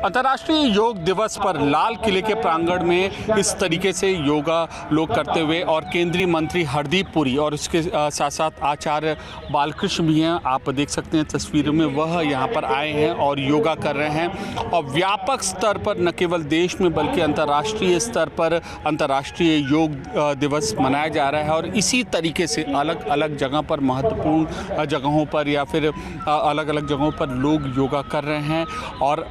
अंतर्राष्ट्रीय योग दिवस पर लाल किले के प्रांगण में इस तरीके से योगा लोग करते हुए और केंद्रीय मंत्री हरदीप पुरी और उसके साथ साथ आचार्य बालकृष्ण भी हैं। आप देख सकते हैं तस्वीरों में, वह यहाँ पर आए हैं और योगा कर रहे हैं। और व्यापक स्तर पर न केवल देश में बल्कि अंतर्राष्ट्रीय स्तर पर अंतर्राष्ट्रीय योग दिवस मनाया जा रहा है। और इसी तरीके से अलग अलग जगह पर, महत्वपूर्ण जगहों पर या फिर अलग अलग जगहों पर लोग योगा कर रहे हैं। और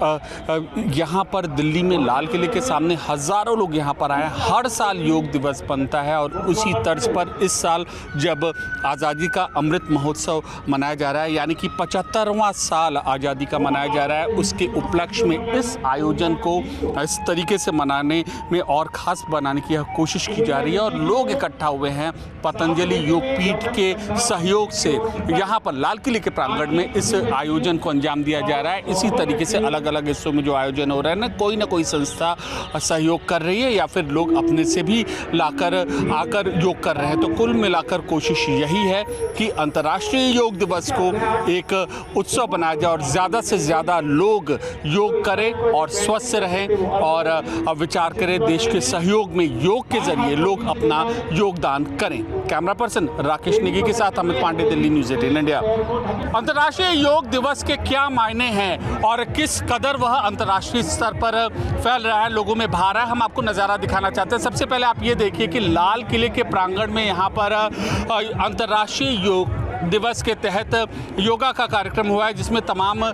यहाँ पर दिल्ली में लाल किले के सामने हज़ारों लोग यहाँ पर आए हैं। हर साल योग दिवस बनता है और उसी तर्ज पर इस साल जब आज़ादी का अमृत महोत्सव मनाया जा रहा है, यानी कि 75वां साल आज़ादी का मनाया जा रहा है, उसके उपलक्ष्य में इस आयोजन को इस तरीके से मनाने में और ख़ास बनाने की कोशिश की जा रही है। और लोग इकट्ठा हुए हैं पतंजलि योग पीठ के सहयोग से यहाँ पर लाल किले के प्रांगण में इस आयोजन को अंजाम दिया जा रहा है। इसी तरीके से अलग अलग हिस्सों में जो आयोजन हो रहा है ना कोई संस्था सहयोग कर रही है या फिर लोग अपने से भी लाकर आकर योग कर रहे हैं। तो कुल मिलाकर कोशिश यही है कि अंतर्राष्ट्रीय योग दिवस को एक उत्सव बनाया जाए और ज़्यादा से ज़्यादा लोग योग करें और स्वस्थ रहें और विचार करें। देश के सहयोग में योग के जरिए लोग अपना योगदान करें। कैमरा पर्सन राकेश नेगी के साथ अमित पांडे, दिल्ली न्यूज़ 18 इंडिया। अंतर्राष्ट्रीय योग दिवस के क्या मायने हैं और किस कदर वह अंतर्राष्ट्रीय स्तर पर फैल रहा है, लोगों में भा रहा है, हम आपको नज़ारा दिखाना चाहते हैं। सबसे पहले आप ये देखिए कि लाल किले के प्रांगण में यहाँ पर अंतर्राष्ट्रीय योग दिवस के तहत योगा का कार्यक्रम हुआ है, जिसमें तमाम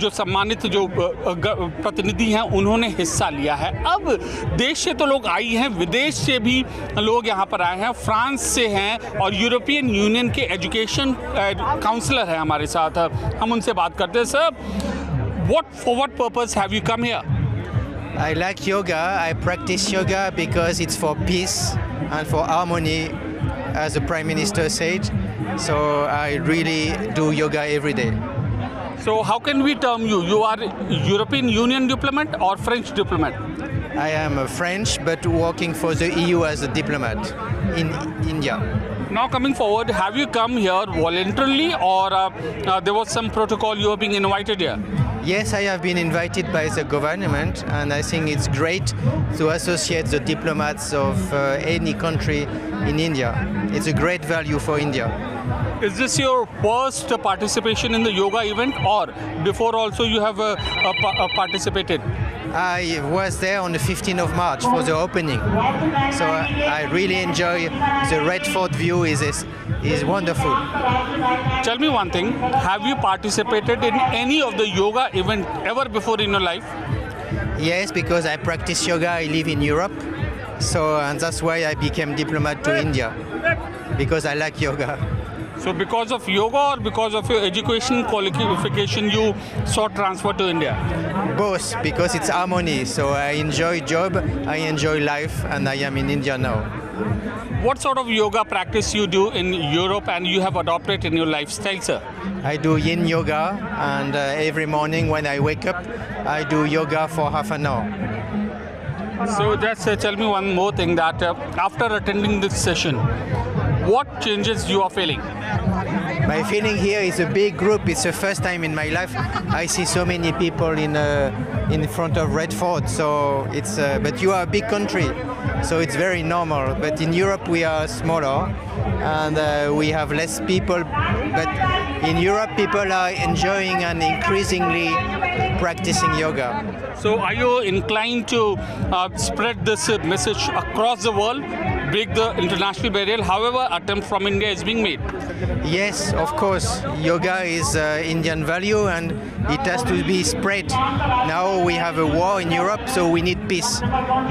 जो सम्मानित जो प्रतिनिधि हैं उन्होंने हिस्सा लिया है। अब देश से तो लोग आई हैं, विदेश से भी लोग यहाँ पर आए हैं, फ्रांस से हैं और यूरोपियन यूनियन के एजुकेशन काउंसलर हैं हमारे साथ। हम उनसे बात करते हैं। Sir, for what purpose have you come here? I like yoga. I practice yoga because it's for peace and for harmony, as the Prime Minister said. So I really do yoga every day. So how can we term you? You are European Union diplomat or French diplomat? I am a French but working for the EU as a diplomat in India. Now coming forward, have you come here voluntarily or there was some protocol you are being invited here? Yes, I have been invited by the government and I think it's great to associate the diplomats of any country in India. It's a great value for India. Is this your first participation in the yoga event or before also you have participated? I was there on the 15th of March for the opening. So I really enjoy the Red Fort view is wonderful. Tell me one thing, have you participated in any of the yoga event ever before in your life? Yes, because I practice yoga, I live in Europe. So and that's why I became diplomat to India, because I like yoga. So because of yoga or because of your education qualification you sought transfer to India? Both, because it's harmony. So I enjoy job, I enjoy life, and I am in India now. What sort of yoga practice you do in Europe and you have adopted in your lifestyle, sir? I do yin yoga, and every morning when I wake up, I do yoga for half an hour. So just tell me one more thing, that after attending this session, what changes you are feeling? My feeling here is a big group. It's the first time in my life I see so many people in front of Red Fort. So it's but you are a big country, so it's very normal. But in Europe we are smaller and we have less people. But in Europe people are enjoying and increasingly practicing yoga. So are you inclined to spread this message across the world, break the international barrier, however attempt from India is being made? Yes, of course. Yoga is Indian value and it has to be spread. Now we have a war in Europe, so we need peace.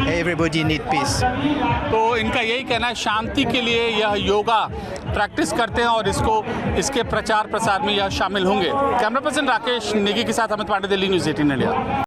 Everybody need peace. तो इनका यही कहना है, शांति के लिए यह yoga practice करते हैं और इसके प्रचार प्रसार में यह शामिल होंगे। कैमरा पर्सन राकेश नेगी के साथ अमित पांडे, दिल्ली न्यूज़ 18 इंडिया।